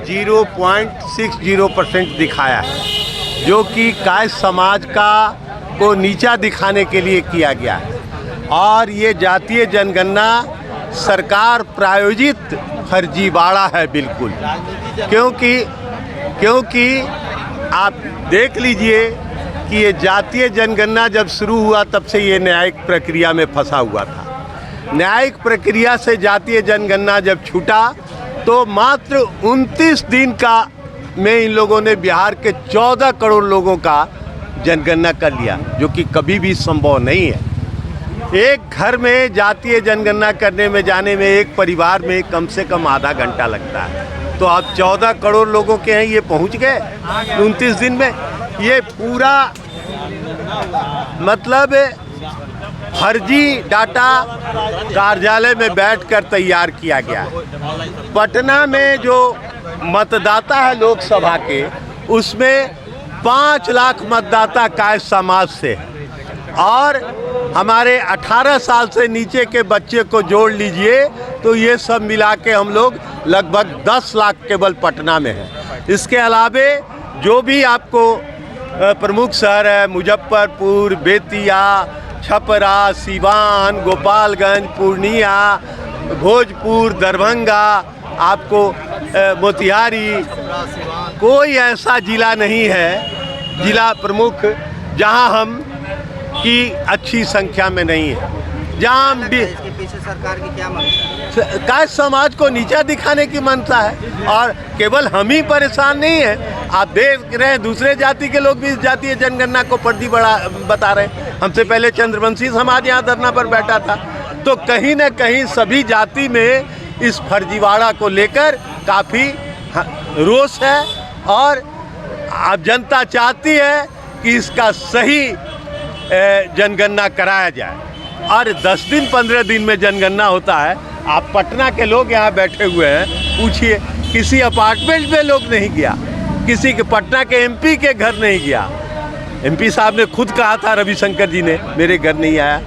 0.60% दिखाया है, जो कि कायस्थ समाज को नीचा दिखाने के लिए किया गया है। और ये जातीय जनगणना सरकार प्रायोजित फर्जीवाड़ा है बिल्कुल, क्योंकि आप देख लीजिए कि ये जातीय जनगणना जब शुरू हुआ तब से ये न्यायिक प्रक्रिया में फंसा हुआ था। न्यायिक प्रक्रिया से जातीय जनगणना जब छूटा तो मात्र 29 दिन में इन लोगों ने बिहार के 14 करोड़ लोगों का जनगणना कर लिया, जो कि कभी भी संभव नहीं है। एक घर में जातीय जनगणना करने में जाने में एक परिवार में कम से कम आधा घंटा लगता है, तो अब 14 करोड़ लोगों के हैं ये पहुंच गए 29 दिन में। ये पूरा मतलब फर्जी डाटा कार्यालय में बैठकर तैयार किया गया है। पटना में जो मतदाता है लोकसभा के, उसमें 5 लाख मतदाता कायस्थ समाज से है, और हमारे 18 साल से नीचे के बच्चे को जोड़ लीजिए तो ये सब मिला के हम लोग लगभग 10 लाख केवल पटना में है। इसके अलावे जो भी आपको प्रमुख शहर है, मुजफ्फरपुर, बेतिया, छपरा, सिवान, गोपालगंज, पूर्णिया, भोजपुर, दरभंगा, आपको मोतिहारी, कोई ऐसा ज़िला नहीं है, ज़िला प्रमुख जहां हम की अच्छी संख्या में नहीं है, जहाँ हम इसके पीछे सरकार की क्या मंशा है? कायस्थ समाज को नीचा दिखाने की मंशा है। और केवल हम ही परेशान नहीं है, आप देख रहे हैं दूसरे जाति के लोग भी इस जातीय जनगणना को फर्जी बता रहे हैं। हमसे पहले चंद्रवंशी समाज यहाँ धरना पर बैठा था। तो कहीं न कहीं सभी जाति में इस फर्जीवाड़ा को लेकर काफ़ी रोष है, और अब जनता चाहती है कि इसका सही जनगणना कराया जाए। और 10 दिन 15 दिन में जनगणना होता है। आप पटना के लोग यहाँ बैठे हुए हैं, पूछिए, किसी अपार्टमेंट में लोग नहीं गया, किसी के पटना के एमपी के घर नहीं गया। एमपी साहब ने खुद कहा था, रविशंकर जी ने, मेरे घर नहीं आया।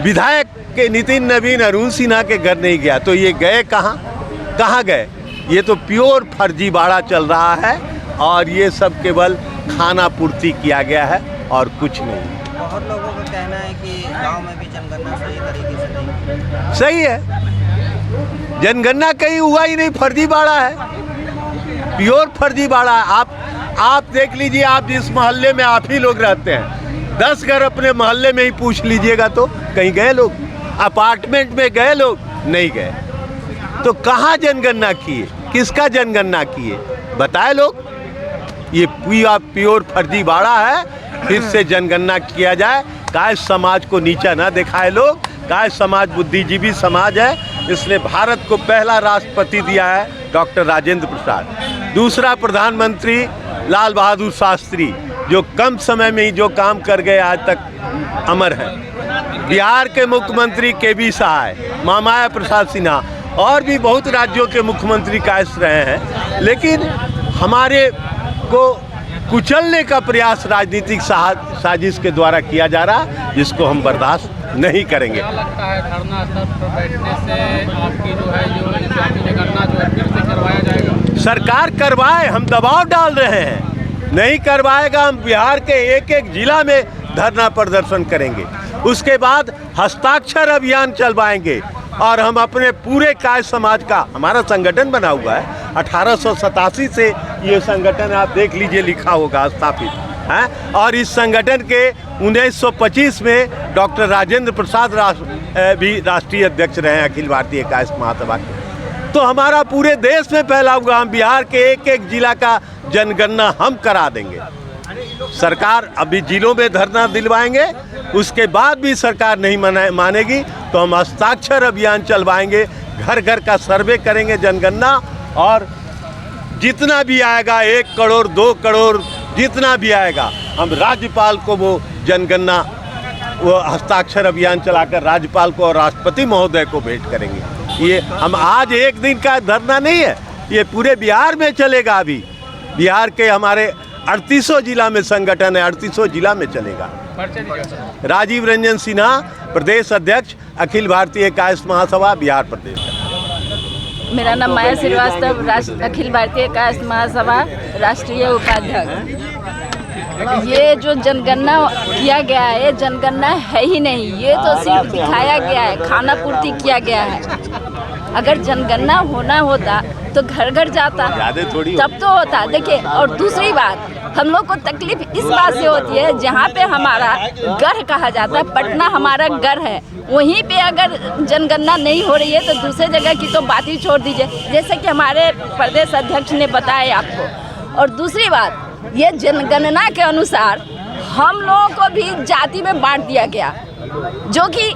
विधायक के नितिन नवीन, अरुण सिन्हा के घर नहीं गया। तो ये गए कहाँ गए? ये तो प्योर फर्जीवाड़ा चल रहा है, और ये सब केवल खाना पूर्ति किया गया है और कुछ नहीं। बहुत लोगों का कहना है कि गांव में भी जनगणना सही तरीके से नहीं। सही है, जनगणना कहीं हुआ ही नहीं, फर्जीवाड़ा है, प्योर फर्जीवाड़ा। आप देख लीजिए, आप जिस मोहल्ले में आप ही लोग रहते हैं, 10 घर अपने मोहल्ले में ही पूछ लीजिएगा तो कहीं गए लोग? अपार्टमेंट में गए लोग? नहीं गए। तो कहाँ जनगणना किए, किसका जनगणना किए, बताए लोग? ये प्योर फर्जीवाड़ा है। फिर से जनगणना किया जाए, कायस्थ समाज को नीचा ना दिखाए लोग। कायस्थ समाज बुद्धिजीवी समाज है, इसने भारत को पहला राष्ट्रपति दिया है डॉक्टर राजेंद्र प्रसाद, दूसरा प्रधानमंत्री लाल बहादुर शास्त्री, जो कम समय में ही जो काम कर गए आज तक अमर है। बिहार के मुख्यमंत्री केबी सहाय, महामाया प्रसाद सिन्हा, और भी बहुत राज्यों के मुख्यमंत्री कायस्थ रहे हैं। लेकिन हमारे को कुचलने का प्रयास राजनीतिक साजिश के द्वारा किया जा रहा है, जिसको हम बर्दाश्त नहीं करेंगे। क्या लगता है धरना स्थल पर बैठने से आपकी जो जातीय जनगणना जो है फिर से करवाया जाएगा? सरकार करवाए, हम दबाव डाल रहे हैं। नहीं करवाएगा, हम बिहार के एक जिला में धरना प्रदर्शन करेंगे। उसके बाद हस्ताक्षर अभियान चलवाएंगे, और हम अपने पूरे कायस्थ समाज का, हमारा संगठन बना हुआ है 1887 से, ये संगठन आप देख लीजिए, लिखा होगा स्थापित है। और इस संगठन के 1925 में डॉक्टर राजेंद्र प्रसाद भी राष्ट्रीय अध्यक्ष रहे हैं अखिल भारतीय कायस्थ महासभा के। तो हमारा पूरे देश में फैला हुआ, हम बिहार के एक जिला का जनगणना हम करा देंगे। सरकार अभी जिलों में धरना दिलवाएंगे, उसके बाद भी सरकार नहीं मानेगी तो हम हस्ताक्षर अभियान चलवाएंगे, घर घर का सर्वे करेंगे जनगणना, और जितना भी आएगा 1 करोड़ 2 करोड़ जितना भी आएगा, हम राज्यपाल को वो जनगणना, वो हस्ताक्षर अभियान चलाकर राज्यपाल को और राष्ट्रपति महोदय को भेंट करेंगे। ये हम आज एक दिन का धरना नहीं है, ये पूरे बिहार में चलेगा। अभी बिहार के हमारे 38 जिला में संगठन है, 38 जिला में चलेगा। राजीव रंजन सिन्हा, प्रदेश अध्यक्ष, अखिल भारतीय कायस्थ महासभा, बिहार प्रदेश। मेरा नाम माया श्रीवास्तव, अखिल भारतीय कास्ट महासभा राष्ट्रीय उपाध्यक्ष। ये जो जनगणना किया गया है, ये जनगणना है ही नहीं, ये तो सिर्फ दिखाया गया है, खाना पूर्ति किया गया है। अगर जनगणना होना होता तो घर घर जाता, तब तो होता। देखिए, और दूसरी बात, हम लोग को तकलीफ इस बात से होती है, जहाँ पे हमारा घर कहा जाता है, पटना हमारा घर है, वहीं पे अगर जनगणना नहीं हो रही है तो दूसरे जगह की तो बात ही छोड़ दीजिए, जैसे कि हमारे प्रदेश अध्यक्ष ने बताया आपको। और दूसरी बात, ये जनगणना के अनुसार हम लोगों को भी जाति में बांट दिया गया, जो कि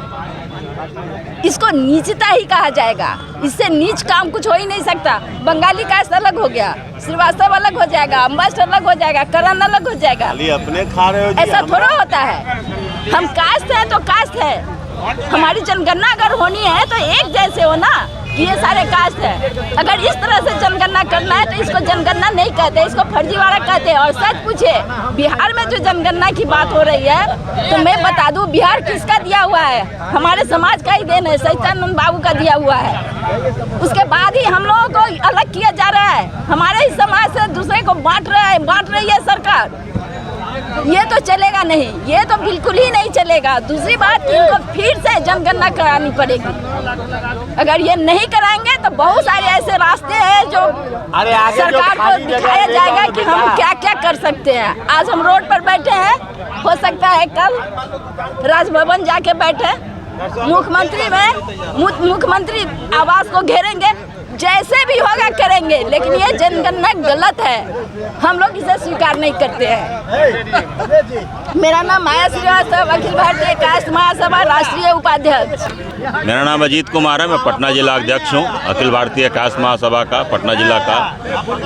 इसको नीचता ही कहा जाएगा। इससे नीच काम कुछ हो ही नहीं सकता। बंगाली कास्ट अलग हो गया, श्रीवास्तव अलग हो जाएगा, अम्बास्ट अलग हो जाएगा, करण अलग हो जाएगा। अपने खा रहे हो, ऐसा थोड़ा होता है। हम कास्ट है तो कास्ट है, हमारी जनगणना अगर होनी है तो एक जैसे हो ना, कि ये सारे कास्ट है। अगर इस तरह से जनगणना करना है तो इसको जनगणना नहीं कहते, इसको फर्जीवाड़ा कहते हैं। और सच पूछे, बिहार में जो जनगणना की बात हो रही है, तो मैं बता दूं, बिहार किसका दिया हुआ है? हमारे समाज का ही देन है, सच्चिदानंद बाबू का दिया हुआ है। उसके बाद ही हम लोगों को अलग किया जा रहा है, हमारे ही समाज से दूसरे को बांट रही है सरकार। ये तो चलेगा नहीं, ये तो बिल्कुल ही नहीं चलेगा। दूसरी बात, इनको फिर से जनगणना करानी पड़ेगी। अगर ये नहीं कराएंगे तो बहुत सारे ऐसे रास्ते हैं जो सरकार को दिखाया जाएगा कि हम क्या क्या कर सकते हैं। आज हम रोड पर बैठे हैं, हो सकता है कल राजभवन जाके बैठे, मुख्यमंत्री आवास को घेरेंगे, जैसे भी होगा करेंगे, लेकिन ये जनगणना गलत है, हम लोग इसे स्वीकार नहीं करते हैं। मेरा नाम माया श्रीवास्तव, अखिल भारतीय कास्ट महासभा राष्ट्रीय उपाध्यक्ष। मेरा नाम अजीत कुमार है, मैं पटना जिला अध्यक्ष हूँ अखिल भारतीय कास्ट महासभा का, पटना जिला का।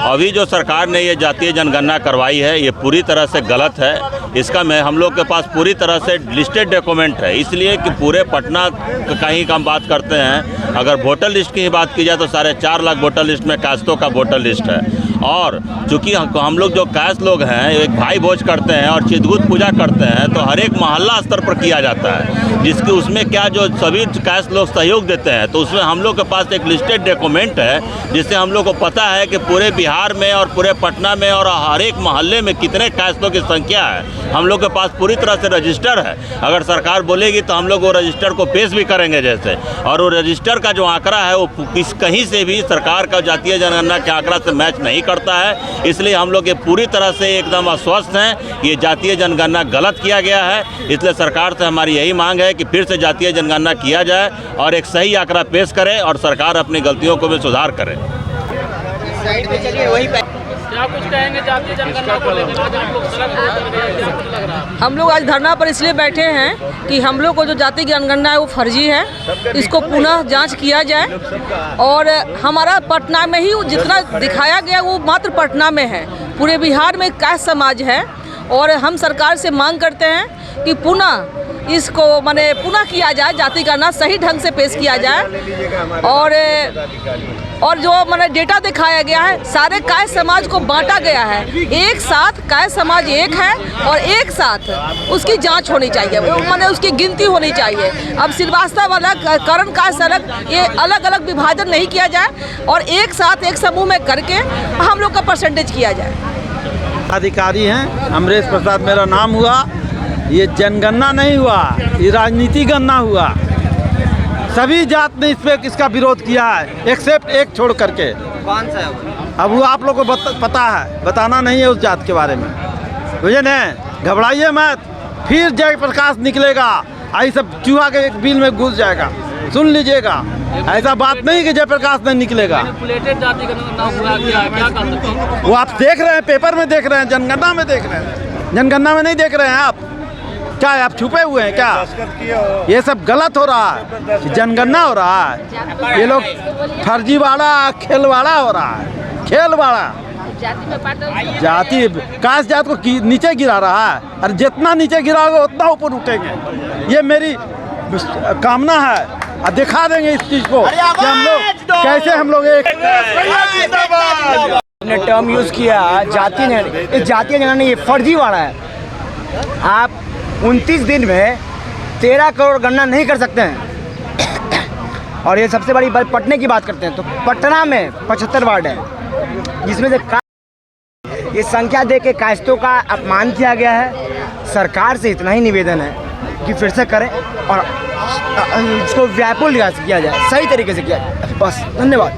अभी जो सरकार ने ये जातीय जनगणना करवाई है, ये पूरी तरह से गलत है। इसका हम लोग के पास पूरी तरह से लिस्टेड डॉक्यूमेंट है, इसलिए कि पूरे पटना का ही हम बात करते हैं। अगर वोटर लिस्ट की ही बात की जाए तो 4.5 लाख वोटर लिस्ट में कास्तों का वोटर लिस्ट है। और चूँकि हम लोग जो कास्ट लोग हैं, एक भाई भोज करते हैं और चित्रगुप्त पूजा करते हैं, तो हर एक मोहल्ला स्तर पर किया जाता है, जिसके उसमें क्या जो सभी कास्ट लोग सहयोग देते हैं, तो उसमें हम लोग के पास एक लिस्टेड डॉक्यूमेंट है, जिससे हम लोग को पता है कि पूरे बिहार में और पूरे पटना में और हर एक मोहल्ले में कितने कास्तों की संख्या है। हम लोग के पास पूरी तरह से रजिस्टर है। अगर सरकार बोलेगी तो हम लोग वो रजिस्टर को पेश भी करेंगे जैसे, और वो रजिस्टर का जो आंकड़ा है वो कहीं से भी सरकार का जातीय जनगणना के आंकड़ा से मैच नहीं करता है। इसलिए हम लोग ये पूरी तरह से एकदम अस्वस्थ हैं, ये जातीय जनगणना गलत किया गया है। इसलिए सरकार से हमारी यही मांग है कि फिर से जातीय जनगणना किया जाए और एक सही आंकड़ा पेश करे और सरकार अपनी गलतियों को भी सुधार करे। क्या कुछ कहेंगे जातीय जनगणना को लेकर? आज आप लोग सड़क पर उतर गए, क्या कुछ लग रहा है? हम लोग आज धरना पर इसलिए बैठे हैं कि हम लोग को जो जातीय जनगणना है वो फर्जी है, इसको पुनः जांच किया जाए। और हमारा पटना में ही जितना दिखाया गया वो मात्र पटना में है, पूरे बिहार में कास्ट समाज है। और हम सरकार से मांग करते हैं कि पुनः इसको पुनः किया जाए, जाति गणना सही ढंग से पेश किया जाए। और जो डेटा दिखाया गया है, सारे काय समाज को बांटा गया है, एक साथ काय समाज एक है और एक साथ उसकी जांच होनी चाहिए, उसकी गिनती होनी चाहिए। अब श्रीवास्तव अलग, करण कास्ट अलग, ये अलग अलग विभाजन नहीं किया जाए और एक साथ एक समूह में करके हम लोग का परसेंटेज किया जाए। अधिकारी हैं, अमरेश प्रसाद मेरा नाम हुआ। ये जनगणना नहीं हुआ, ये राजनीति गणना हुआ। सभी जात ने इस पे इसका विरोध किया है, एक्सेप्ट एक छोड़ करके। कौन सा है वो? अब वो आप लोगों को पता है, बताना नहीं है उस जात के बारे में, बुझे न? घबराइए मत, फिर जयप्रकाश निकलेगा, आई सब चूहा के एक बिल में घुस जाएगा, सुन लीजिएगा। ऐसा बात नहीं कि जयप्रकाश नहीं निकलेगा। जाति गणना हुआ, क्या कर सकते हैं? वो आप देख रहे हैं, पेपर में देख रहे हैं, जनगणना में देख रहे हैं, जनगणना में नहीं देख रहे हैं आप। क्या है, आप छुपे हुए हैं क्या? ये सब गलत हो रहा है, जनगणना हो रहा है, ये लोग फर्जीवाड़ा खेलवाड़ा हो रहा है, खेलवाड़ा। जाति कास्ट जात को नीचे गिरा रहा है, और जितना नीचे गिराओगे उतना ऊपर उठेंगे। ये मेरी कामना है, और दिखा देंगे इस चीज को कि हम लोग कैसे हम लोग एक ने टर्म यूज किया जातीय जनगणना, ये फर्जीवाड़ा है। आप 29 दिन में 13 करोड़ गणना नहीं कर सकते हैं। और ये सबसे बड़ी बात, पटने की बात करते हैं तो पटना में 75 वार्ड है, जिसमें से ये संख्या दे के कायस्तों का अपमान किया गया है। सरकार से इतना ही निवेदन है कि फिर से करें और इसको व्यापक किया जाए, सही तरीके से किया जाए। बस, धन्यवाद।